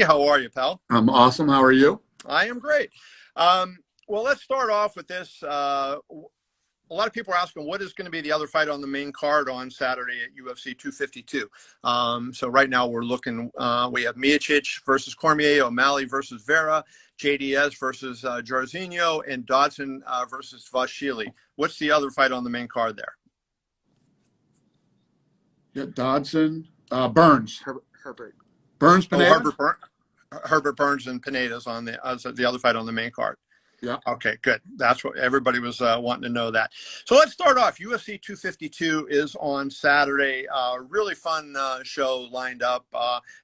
How are you, pal? I'm awesome. How are you? I am great. Well, let's start off with this. A lot of people are asking what is going to be the other fight on the main card on Saturday at UFC 252. So right now we're looking, we have Miocic versus Cormier, O'Malley versus Vera, JDS versus Georginio, and Dodson versus Vashili. What's the other fight on the main card there? Yeah, Dodson, Burns, Herbert. Burns, Oh, Pineda. Herbert Burns and Pineda's on the other fight on the main card. Yeah. Okay, good. That's what everybody was wanting to know that. So let's start off. UFC 252 is on Saturday. Really fun show lined up,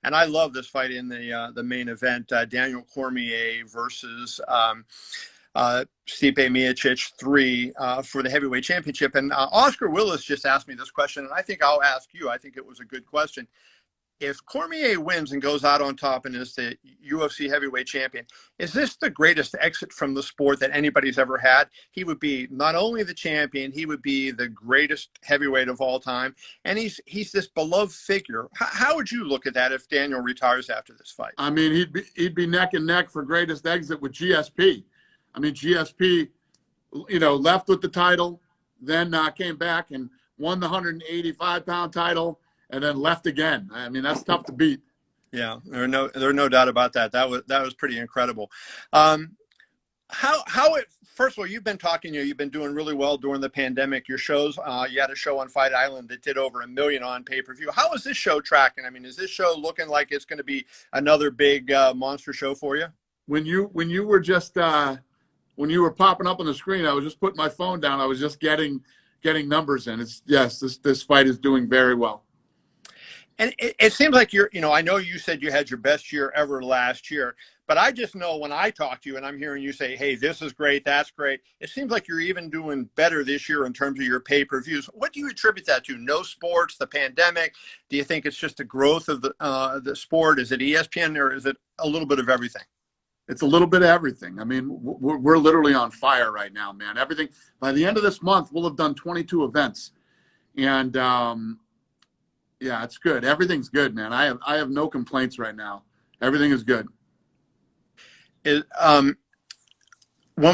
and I love this fight in the main event. Daniel Cormier versus Stipe Miocic III for the heavyweight championship. And Oscar Willis just asked me this question, and I think I'll ask you. I think it was a good question. If Cormier wins and goes out on top and is the UFC heavyweight champion, is this the greatest exit from the sport that anybody's ever had? He would be not only the champion, he would be the greatest heavyweight of all time. And he's this beloved figure. How would you look at that if Daniel retires after this fight? I mean, he'd be neck and neck for greatest exit with GSP. I mean, GSP, left with the title, then came back and won the 185-pound title, and then left again. I mean, that's tough to beat. Yeah, there's no doubt about that. That was pretty incredible. First of all, you've been doing really well during the pandemic. Your shows, you had a show on Fight Island that did over 1 million on pay-per-view. How is this show tracking? I mean, is this show looking like it's going to be another big monster show for you? When you were just when you were popping up on the screen, I was just putting my phone down. I was just getting numbers in. This fight is doing very well. And it seems like I know you said you had your best year ever last year, but I just know when I talk to you and I'm hearing you say, hey, this is great, that's great, it seems like you're even doing better this year in terms of your pay-per-views. What do you attribute that to? No sports, the pandemic? Do you think it's just the growth of the sport? Is it ESPN, or is it a little bit of everything? It's a little bit of everything. I mean, we're literally on fire right now, man. Everything. By the end of this month, we'll have done 22 events. And, yeah, it's good. Everything's good, man. I have no complaints right now. Everything is good. When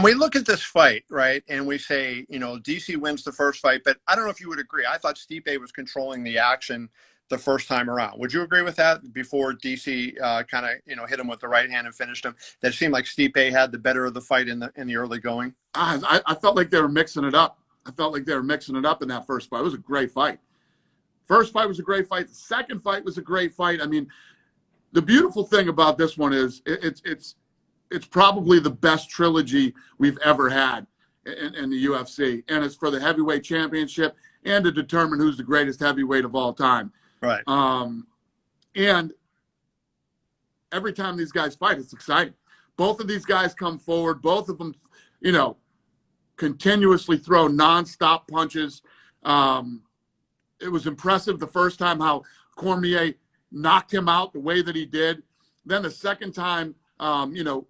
we look at this fight, right, and we say, DC wins the first fight, but I don't know if you would agree. I thought Stipe was controlling the action the first time around. Would you agree with that? Before DC kind of hit him with the right hand and finished him, that it seemed like Stipe had the better of the fight in the early going? I felt like they were mixing it up. I felt like they were mixing it up in that first fight. It was a great fight. First fight was a great fight. The second fight was a great fight. I mean, the beautiful thing about this one is it's probably the best trilogy we've ever had in the UFC, and it's for the heavyweight championship and to determine who's the greatest heavyweight of all time. Right. And every time these guys fight, it's exciting. Both of these guys come forward. Both of them, continuously throw nonstop punches. It was impressive the first time how Cormier knocked him out the way that he did. Then the second time, Stipe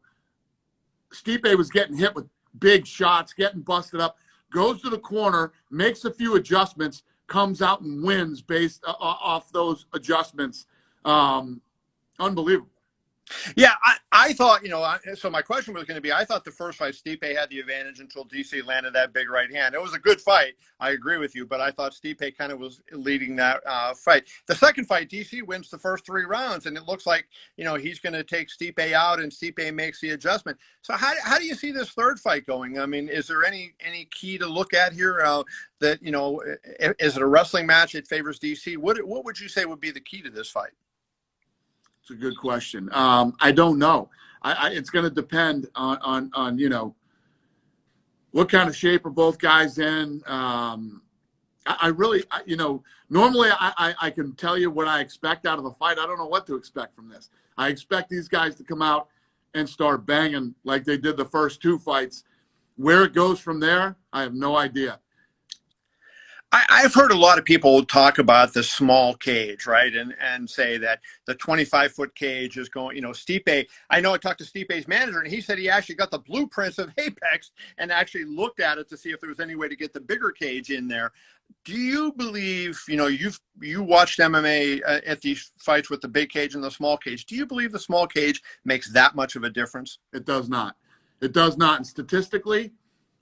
was getting hit with big shots, getting busted up, goes to the corner, makes a few adjustments, comes out and wins based off those adjustments. Unbelievable. Yeah, I thought, so my question was going to be, I thought the first fight Stipe had the advantage until DC landed that big right hand. It was a good fight. I agree with you, but I thought Stipe kind of was leading that fight. The second fight, DC wins the first 3 rounds, and it looks like, he's going to take Stipe out, and Stipe makes the adjustment. So how do you see this third fight going? I mean, is there any key to look at here that, is it a wrestling match? It favors DC. What would you say would be the key to this fight? It's a good question. I don't know. It's going to depend on what kind of shape are both guys in. Normally I can tell you what I expect out of a fight. I don't know what to expect from this. I expect these guys to come out and start banging like they did the first 2 fights. Where it goes from there, I have no idea. I've heard a lot of people talk about the small cage, right? And say that the 25-foot cage is going, Stipe, I know I talked to Stipe's manager, and he said he actually got the blueprints of Apex and actually looked at it to see if there was any way to get the bigger cage in there. Do you believe, you watched MMA at these fights with the big cage and the small cage. Do you believe the small cage makes that much of a difference? It does not. It does not. And statistically,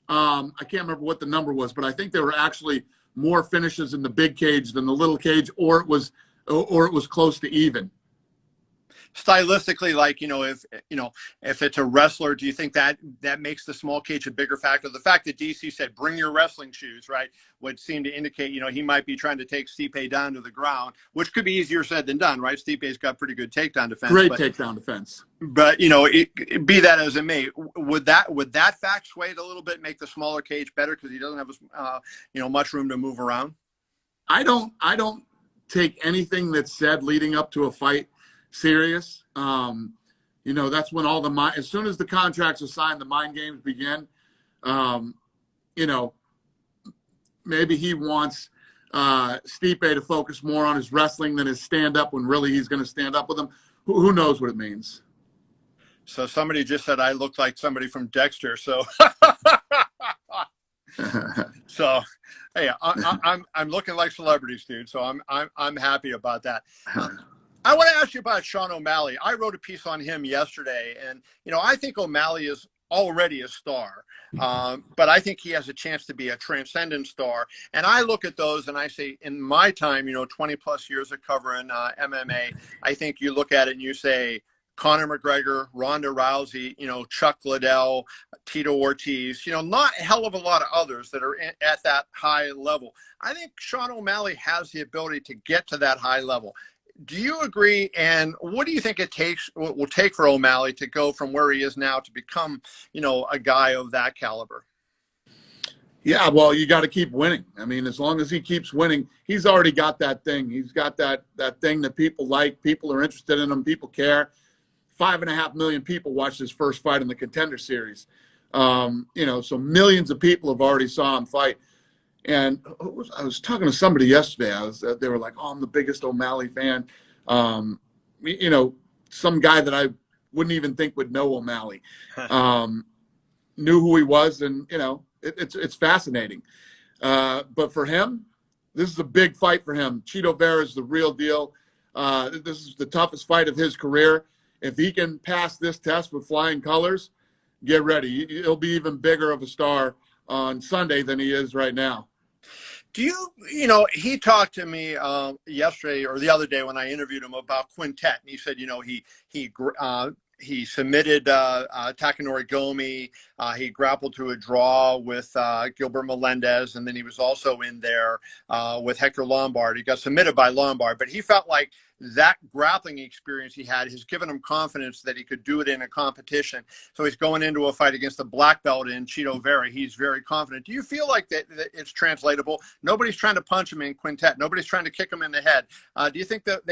I can't remember what the number was, but I think there were actually more finishes in the big cage than the little cage, or it was close to even. Stylistically, like, if it's a wrestler, do you think that makes the small cage a bigger factor? The fact that DC said bring your wrestling shoes, right, would seem to indicate he might be trying to take Stipe down to the ground, which could be easier said than done, right? Stipe's got pretty good takedown defense. Great takedown defense. But be that as it may, would that fact sway it a little bit, make the smaller cage better because he doesn't have much room to move around? I don't take anything that's said leading up to a fight serious. That's when as soon as the contracts are signed, the mind games begin. Maybe he wants Stipe to focus more on his wrestling than his stand-up when really he's going to stand up with him. Who knows what it means? So somebody just said I look like somebody from Dexter. So, so hey, I'm looking like celebrities, dude. So I'm happy about that. I want to ask you about Sean O'Malley. I wrote a piece on him yesterday, and I think O'Malley is already a star, but I think he has a chance to be a transcendent star. And I look at those and I say, in my time, 20 plus years of covering MMA, I think you look at it and you say Conor McGregor, Ronda Rousey, Chuck Liddell, Tito Ortiz, not a hell of a lot of others that are at that high level. I think Sean O'Malley has the ability to get to that high level. Do you agree? And what do you think it will take for O'Malley to go from where he is now to become, a guy of that caliber? Yeah, well, you got to keep winning. I mean, as long as he keeps winning, he's already got that thing. He's got that thing that people like. People are interested in him. People care. 5.5 million people watched his first fight in the Contender Series. So millions of people have already saw him fight. And I was talking to somebody yesterday. They were like, "Oh, I'm the biggest O'Malley fan." Some guy that I wouldn't even think would know O'Malley knew who he was, and it's fascinating. But for him, this is a big fight for him. Chito Vera is the real deal. This is the toughest fight of his career. If he can pass this test with flying colors, get ready. He'll be even bigger of a star on Sunday than he is right now. Do he talked to me yesterday or the other day when I interviewed him about Quintet, and he said, he submitted Takanori Gomi. He grappled to a draw with Gilbert Melendez, and then he was also in there with Hector Lombard. He got submitted by Lombard, but he felt like that grappling experience he had has given him confidence that he could do it in a competition. So he's going into a fight against the black belt in Chito Vera. He's very confident. Do you feel like that it's translatable? Nobody's trying to punch him in Quintet. Nobody's trying to kick him in the head. Do you think that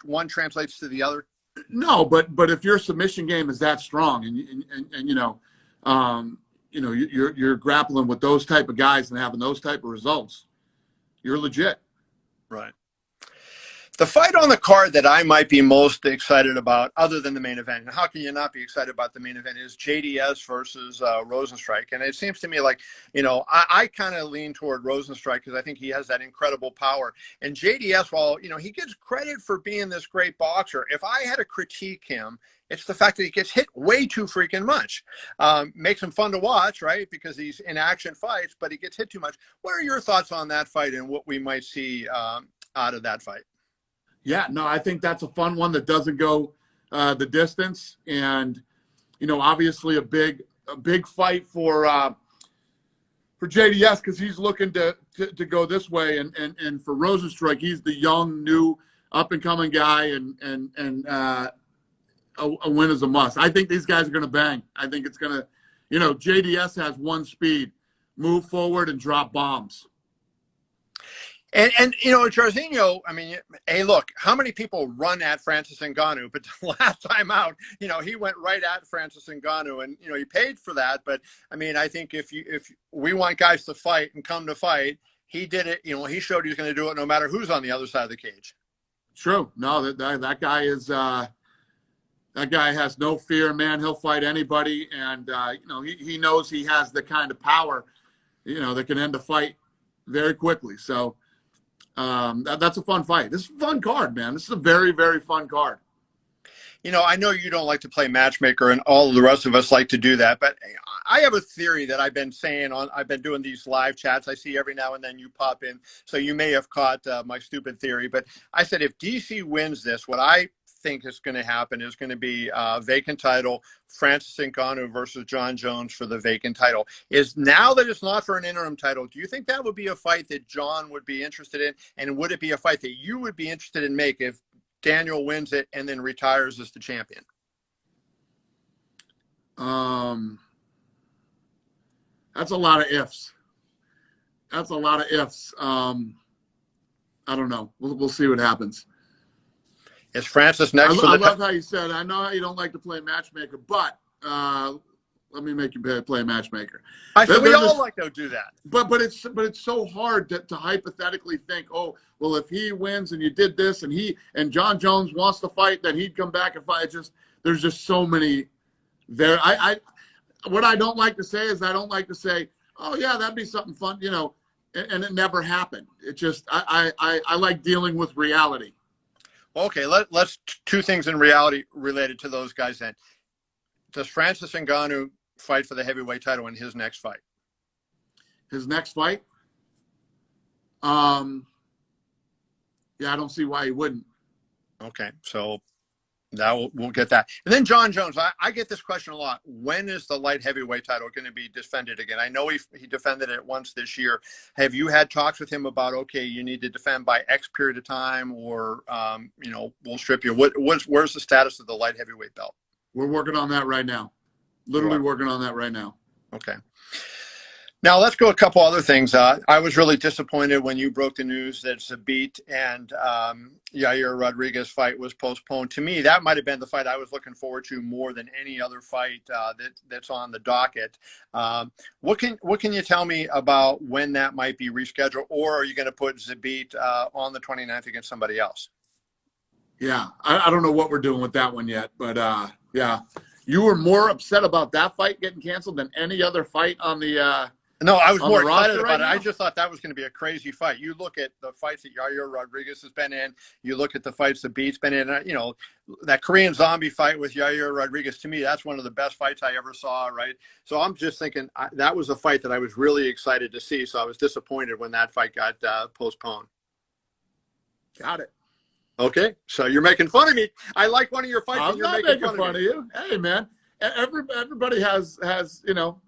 one translates to the other? No, but if your submission game is that strong, and you're grappling with those type of guys and having those type of results, you're legit. Right. The fight on the card that I might be most excited about, other than the main event, and how can you not be excited about the main event, is JDS versus Rozenstruik. And it seems to me like, I kind of lean toward Rozenstruik because I think he has that incredible power. And JDS, while, he gets credit for being this great boxer, if I had to critique him, it's the fact that he gets hit way too freaking much. Makes him fun to watch, right? Because he's in action fights, but he gets hit too much. What are your thoughts on that fight and what we might see out of that fight? Yeah, no, I think that's a fun one that doesn't go the distance, and obviously a big fight for JDS because he's looking to go this way, and for Rozenstruik, he's the young, new, up and coming guy, and a win is a must. I think these guys are going to bang. I think it's going to, JDS has one speed: move forward and drop bombs. And Georginio, I mean, hey, look, how many people run at Francis Ngannou? But the last time out, he went right at Francis Ngannou, and he paid for that. But I mean, I think if we want guys to fight and come to fight, he did it. You know, he showed he was going to do it no matter who's on the other side of the cage. True. No, that guy is that guy has no fear, man. He'll fight anybody, and you know, he knows he has the kind of power, you know, that can end a fight very quickly. So that's a fun fight. This is a fun card, man. This is a very, very fun card. You know, I know you don't like to play matchmaker, and all of the rest of us like to do that, but I have a theory that I've been saying I've been doing these live chats. I see every now and then you pop in, so you may have caught my stupid theory. But I said if DC wins this, what I think is going to happen is going to be vacant title, Francis Ngannou versus John Jones for the vacant title. Is now that it's not for an interim title, do you think that would be a fight that John would be interested in? And would it be a fight that you would be interested in make if Daniel wins it and then retires as the champion? That's a lot of ifs. That's a lot of ifs. I don't know. We'll see what happens. Is Francis next? I love how you said, I know how you don't like to play matchmaker, but let me make you play matchmaker. I said we all like to do that. But it's so hard to hypothetically think, oh, well, if he wins and you did this and John Jones wants to fight, then he'd come back and fight. There's just so many there. What I don't like to say is I don't like to say, oh yeah, that'd be something fun, you know, and it never happened. It just I like dealing with reality. Okay, let's two things in reality related to those guys then. Does Francis Ngannou fight for the heavyweight title in his next fight? His next fight? Yeah, I don't see why he wouldn't. Okay, so we'll get that. And then John Jones, I get this question a lot. When is the light heavyweight title going to be defended again? I know he defended it once this year. Have you had talks with him about, okay, you need to defend by X period of time, or you know, we'll strip you? Where's the status of the light heavyweight belt? We're working on that right now. Literally working on that right now. Okay. Now let's go a couple other things. I was really disappointed when you broke the news that Zabit and Yair Rodriguez fight was postponed. To me, that might have been the fight I was looking forward to more than any other fight that's on the docket. What can you tell me about when that might be rescheduled, or are you going to put Zabit on the 29th against somebody else? Yeah, I don't know what we're doing with that one yet, but yeah, you were more upset about that fight getting canceled than any other fight on the. No, I was more excited about it. Now? I just thought that was going to be a crazy fight. You look at the fights that Yair Rodriguez has been in. You look at the fights that Beat's been in. You know, that Korean Zombie fight with Yair Rodriguez, to me, that's one of the best fights I ever saw, right? So I'm just thinking that was a fight that I was really excited to see. So I was disappointed when that fight got postponed. Got it. Okay, so you're making fun of me. I like one of your fights. I'm not making fun of you. Hey, man, everybody has you know,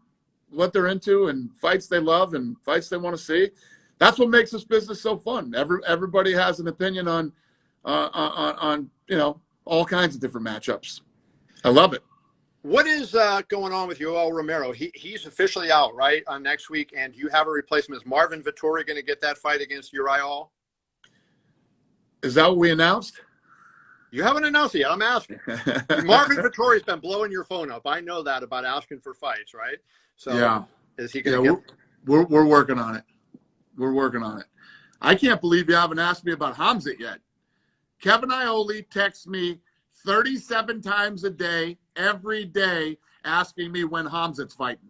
what they're into and fights they love and fights they want to see. That's what makes this business so fun. Everybody has an opinion on you know, all kinds of different matchups. I love it. What is going on with Yoel Romero? He's officially out, right, on next week, and you have a replacement. Is Marvin Vettori going to get that fight against Uriah Hall? Is that what we announced? You haven't announced it yet. I'm asking. Marvin Vettori's been blowing your phone up. I know that about asking for fights, right? So yeah, is he going to get? We're working on it. We're working on it. I can't believe you haven't asked me about Khamzat yet. Kevin Iole texts me 37 times a day, every day, asking me when Khamzat's fighting.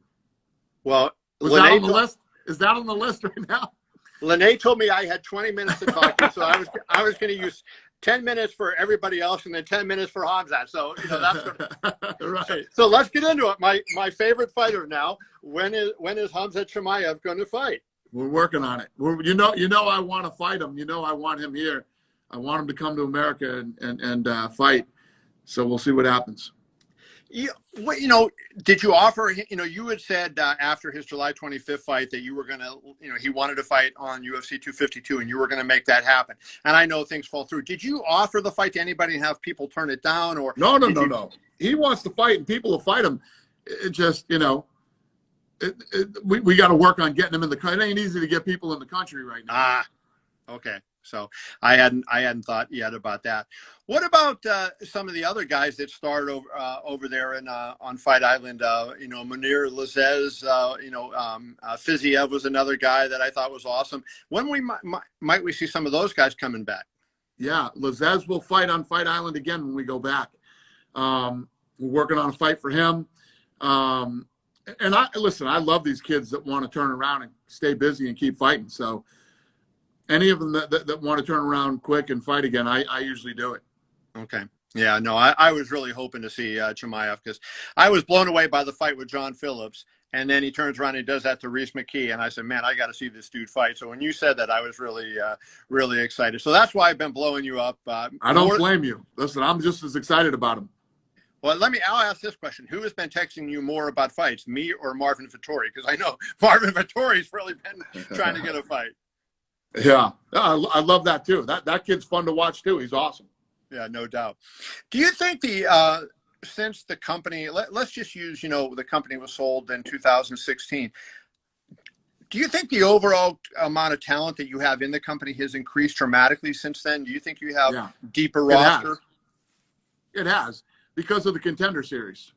Well, was that on the list? Is that on the list right now? Lene told me I had 20 minutes to talk to, so I was going to use 10 minutes for everybody else and then 10 minutes for Khamzat. So, you know, that's right. So let's get into it. My favorite fighter now. When is Khamzat Chimaev going to fight? We're working on it. You know, I want to fight him. You know, I want him here. I want him to come to America and fight. So we'll see what happens. You know, did you offer, you know, you had said after his July 25th fight that you were going to, you know, he wanted to fight on UFC 252 and you were going to make that happen. And I know things fall through. Did you offer the fight to anybody and have people turn it down? Or No. He wants to fight and people will fight him. It just, you know, we got to work on getting him in the country. It ain't easy to get people in the country right now. Okay. So I hadn't thought yet about that. What about some of the other guys that starred over there in on Fight Island? Munir Lazez, Fiziev was another guy that I thought was awesome. When might we see some of those guys coming back? Yeah, Lazez will fight on Fight Island again when we go back. We're working on a fight for him. And I love these kids that want to turn around and stay busy and keep fighting. So any of them that want to turn around quick and fight again, I usually do it. Okay. Yeah, no, I was really hoping to see Chimaev, because I was blown away by the fight with John Phillips. And then he turns around and he does that to Reese McKee. And I said, man, I got to see this dude fight. So when you said that, I was really, really excited. So that's why I've been blowing you up. I don't blame you. Listen, I'm just as excited about him. Well, I'll ask this question. Who has been texting you more about fights, me or Marvin Vettori? Because I know Marvin Vettori's really been trying to get a fight. Yeah, I love that too. That kid's fun to watch too. He's awesome. Yeah, no doubt. Do you think since the company, let's just use, the company was sold in 2016. Do you think the overall amount of talent that you have in the company has increased dramatically since then? Do you think you have deeper roster? It has, because of the Contender Series.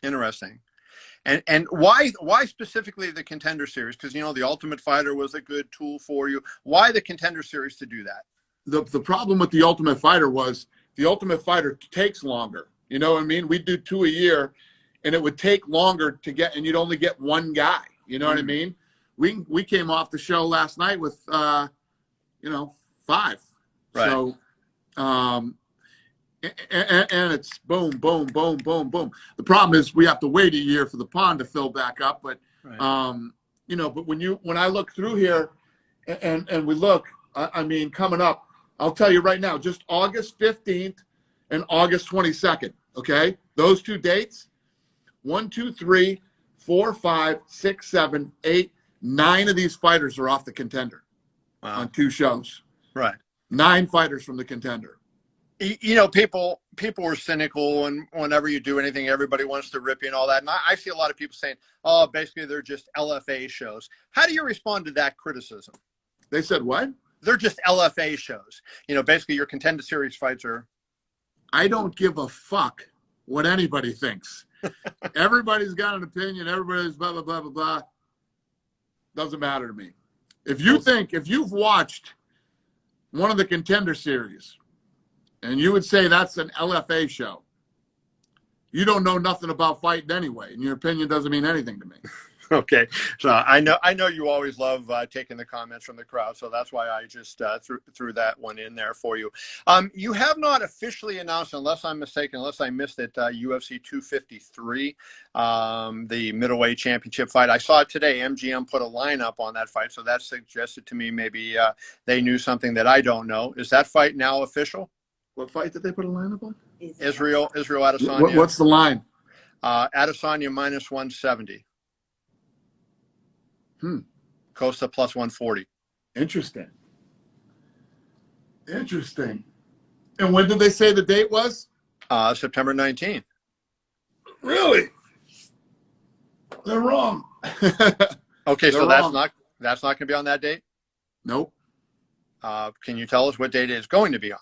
Interesting. And why specifically the Contender Series? Because, the Ultimate Fighter was a good tool for you. Why the Contender Series to do that? The problem with the Ultimate Fighter was the Ultimate Fighter takes longer. You know what I mean? We'd do 2 a year, and it would take longer to get, and you'd only get one guy. You know what I mean? We came off the show last night with, 5. Right. So, and it's boom, boom, boom, boom, boom. The problem is we have to wait a year for the pond to fill back up. But, right. But when I look through here and we look, I mean, coming up, I'll tell you right now, just August 15th and August 22nd. Okay. Those 2 dates, 1, 2, 3, 4, 5, 6, 7, 8, 9 of these fighters are off the Contender. Wow. On 2 shows. Right. 9 fighters from the Contender. People were cynical, and whenever you do anything, everybody wants to rip you and all that. And I see a lot of people saying, oh, basically they're just LFA shows. How do you respond to that criticism? They said what? They're just LFA shows. Basically your Contender Series fights are. I don't give a fuck what anybody thinks. Everybody's got an opinion. Everybody's blah, blah, blah, blah, blah. Doesn't matter to me. If you've watched one of the Contender Series and you would say that's an LFA show, you don't know nothing about fighting anyway, and your opinion doesn't mean anything to me. Okay, so I know you always love taking the comments from the crowd, so that's why I just threw that one in there for you. You have not officially announced, unless I'm mistaken, unless I missed it, UFC 253, the middleweight championship fight. I saw it today. MGM put a lineup on that fight, so that suggested to me maybe they knew something that I don't know. Is that fight now official? What fight did they put a lineup on? Israel Adesanya. What's the line? Adesanya minus 170. Costa plus 140. Interesting. And when did they say the date was? September 19th. Really? They're wrong. Okay, so that's not going to be on that date? Nope. Can you tell us what date it's going to be on?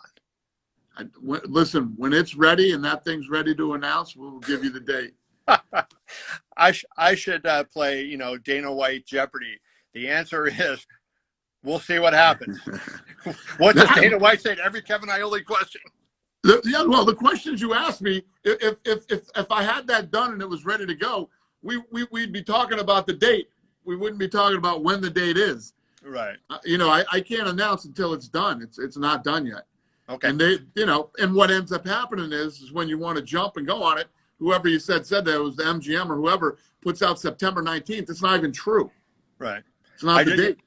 Listen, when it's ready and that thing's ready to announce, we'll give you the date. I should play, Dana White Jeopardy. The answer is, we'll see what happens. What does Dana White say to every Kevin Iole question? Well, the questions you asked me, if I had that done and it was ready to go, we'd be talking about the date. We wouldn't be talking about when the date is. Right. I can't announce until it's done. It's not done yet. Okay. And and what ends up happening is when you want to jump and go on it, whoever you said that it was the MGM or whoever puts out September 19th. It's not even true. Right. It's not the date.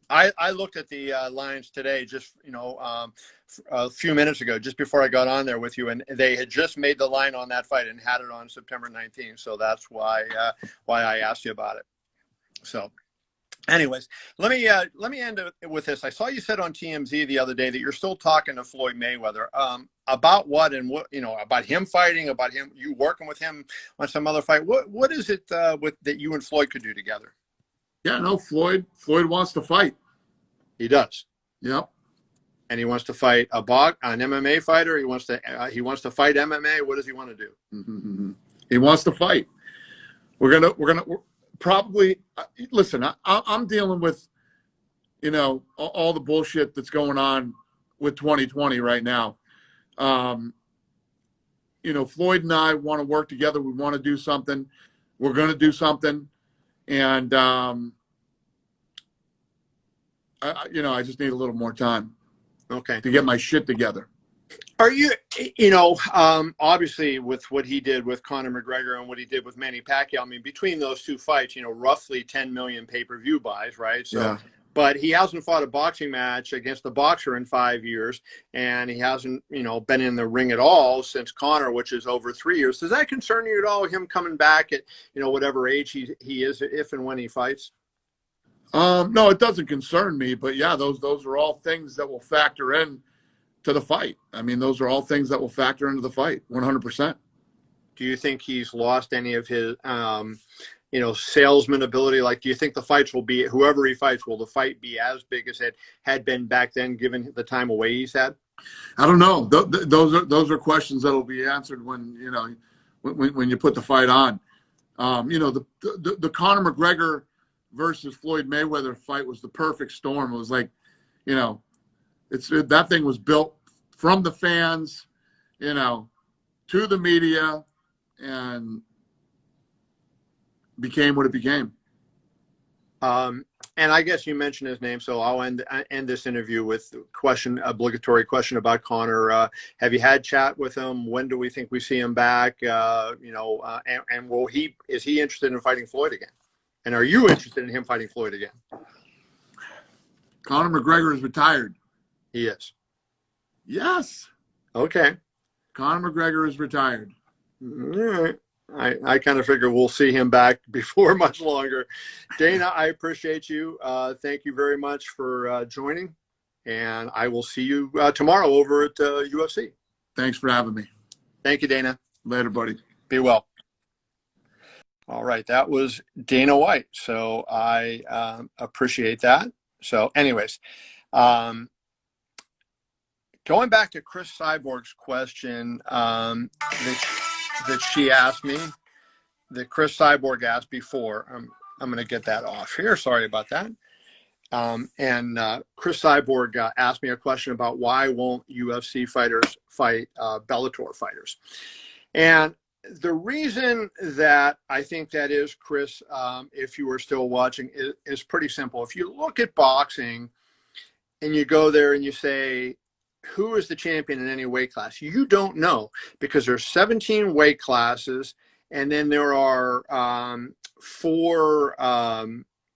I looked at the lines today, just a few minutes ago, just before I got on there with you, and they had just made the line on that fight and had it on September 19th. So that's why I asked you about it. So, anyways, let me end with this. I saw you said on TMZ the other day that you're still talking to Floyd Mayweather. About what, and what, about him fighting, about you working with him on some other fight. What is it that you and Floyd could do together? Yeah, no, Floyd wants to fight. He does. Yep. And he wants to fight an MMA fighter. He wants to fight MMA. What does he want to do? Mm-hmm. He wants to fight. We're gonna probably listen. I'm dealing with, all the bullshit that's going on with 2020 right now. Floyd and I want to work together. We want to do something. We're going to do something, and I just need a little more time. Okay. To get my shit together. Are you, obviously with what he did with Conor McGregor and what he did with Manny Pacquiao, I mean, between those two fights, roughly 10 million pay-per-view buys, right? So, yeah. But he hasn't fought a boxing match against a boxer in 5 years, and he hasn't, been in the ring at all since Conor, which is over 3 years. Does that concern you at all, him coming back at, whatever age he is, if and when he fights? No, it doesn't concern me, but yeah, those are all things that will factor in to the fight. I mean, those are all things that will factor into the fight, 100%. Do you think he's lost any of his, salesman ability? Like, do you think the fights will be, whoever he fights, will the fight be as big as it had been back then, given the time away he's had? I don't know. Those are questions that will be answered when you put the fight on. The Conor McGregor versus Floyd Mayweather fight was the perfect storm. It was like, that thing was built from the fans, to the media, and became what it became. And I guess you mentioned his name, so I'll end this interview with obligatory question about Conor. Have you had chat with him? When do we think we see him back? And is he interested in fighting Floyd again? And are you interested in him fighting Floyd again? Conor McGregor is retired. He is. Yes. Okay. Conor McGregor is retired. All right. I kind of figure we'll see him back before much longer. Dana, I appreciate you. Thank you very much for joining. And I will see you tomorrow over at UFC. Thanks for having me. Thank you, Dana. Later, buddy. Be well. All right, that was Dana White. So I appreciate that. So anyways, going back to Chris Cyborg's question that she asked me, that Chris Cyborg asked before. I'm going to get that off here. Sorry about that. And Chris Cyborg asked me a question about why won't UFC fighters fight Bellator fighters. And the reason that I think that is, Chris, if you were still watching, is pretty simple. If you look at boxing and you go there and you say, who is the champion in any weight class? You don't know, because there's 17 weight classes, and then there are 4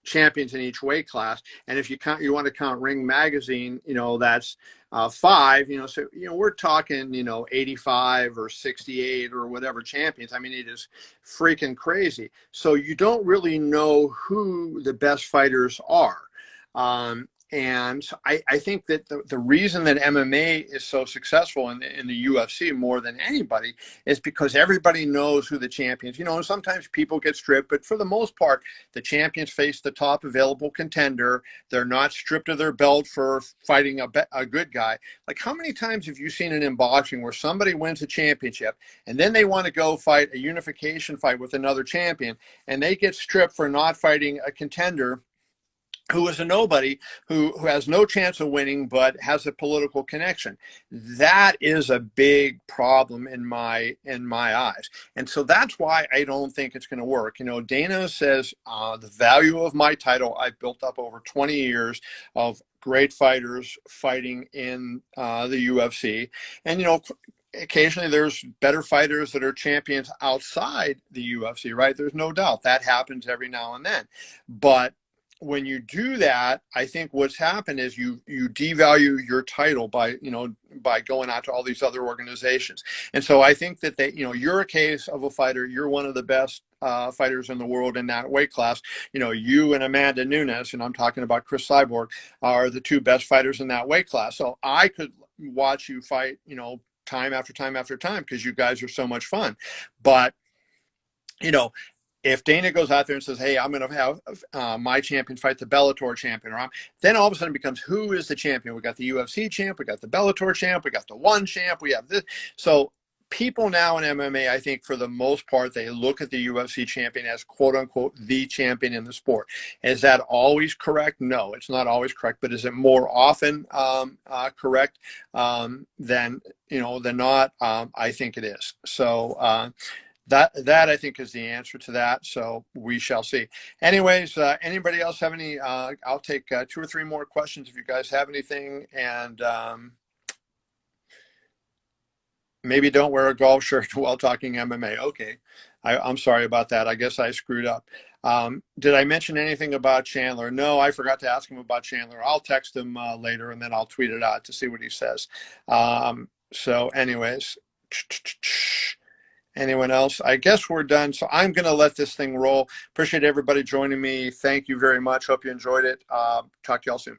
champions in each weight class. And if you want to count Ring Magazine, that's 5, so, we're talking, 85 or 68 or whatever champions. I mean, it is freaking crazy. So you don't really know who the best fighters are. And I think that the reason that MMA is so successful in the UFC more than anybody is because everybody knows who the champions, and sometimes people get stripped, but for the most part, the champions face the top available contender. They're not stripped of their belt for fighting a good guy. Like, how many times have you seen it in boxing where somebody wins a championship and then they want to go fight a unification fight with another champion, and they get stripped for not fighting a contender who is a nobody, who has no chance of winning but has a political connection? That is a big problem in my eyes. And so that's why I don't think it's going to work. Dana says the value of my title I've built up over 20 years of great fighters fighting in the UFC. And, occasionally there's better fighters that are champions outside the UFC, right? There's no doubt that happens every now and then. But when you do that, I think what's happened is you devalue your title by going out to all these other organizations. And so I think that you're a case of a fighter. You're one of the best fighters in the world in that weight class. You and Amanda Nunes, and I'm talking about Chris Cyborg, are the 2 best fighters in that weight class. So I could watch you fight, time after time after time, because you guys are so much fun. But, if Dana goes out there and says, hey, I'm going to have my champion fight the Bellator champion, then all of a sudden it becomes, who is the champion? We got the UFC champ, we got the Bellator champ, we got the one champ, we have this. So people now in MMA, I think for the most part, they look at the UFC champion as quote unquote the champion in the sport. Is that always correct? No, it's not always correct, but is it more often correct than not? I think it is. So that I think is the answer to that. So we shall see. Anyways, anybody else have any? I'll take 2 or 3 more questions if you guys have anything. And maybe don't wear a golf shirt while talking MMA. Okay, I'm sorry about that. I guess I screwed up. Did I mention anything about Chandler? No, I forgot to ask him about Chandler. I'll text him later, and then I'll tweet it out to see what he says. So anyways. Anyone else? I guess we're done. So I'm going to let this thing roll. Appreciate everybody joining me. Thank you very much. Hope you enjoyed it. Talk to y'all soon.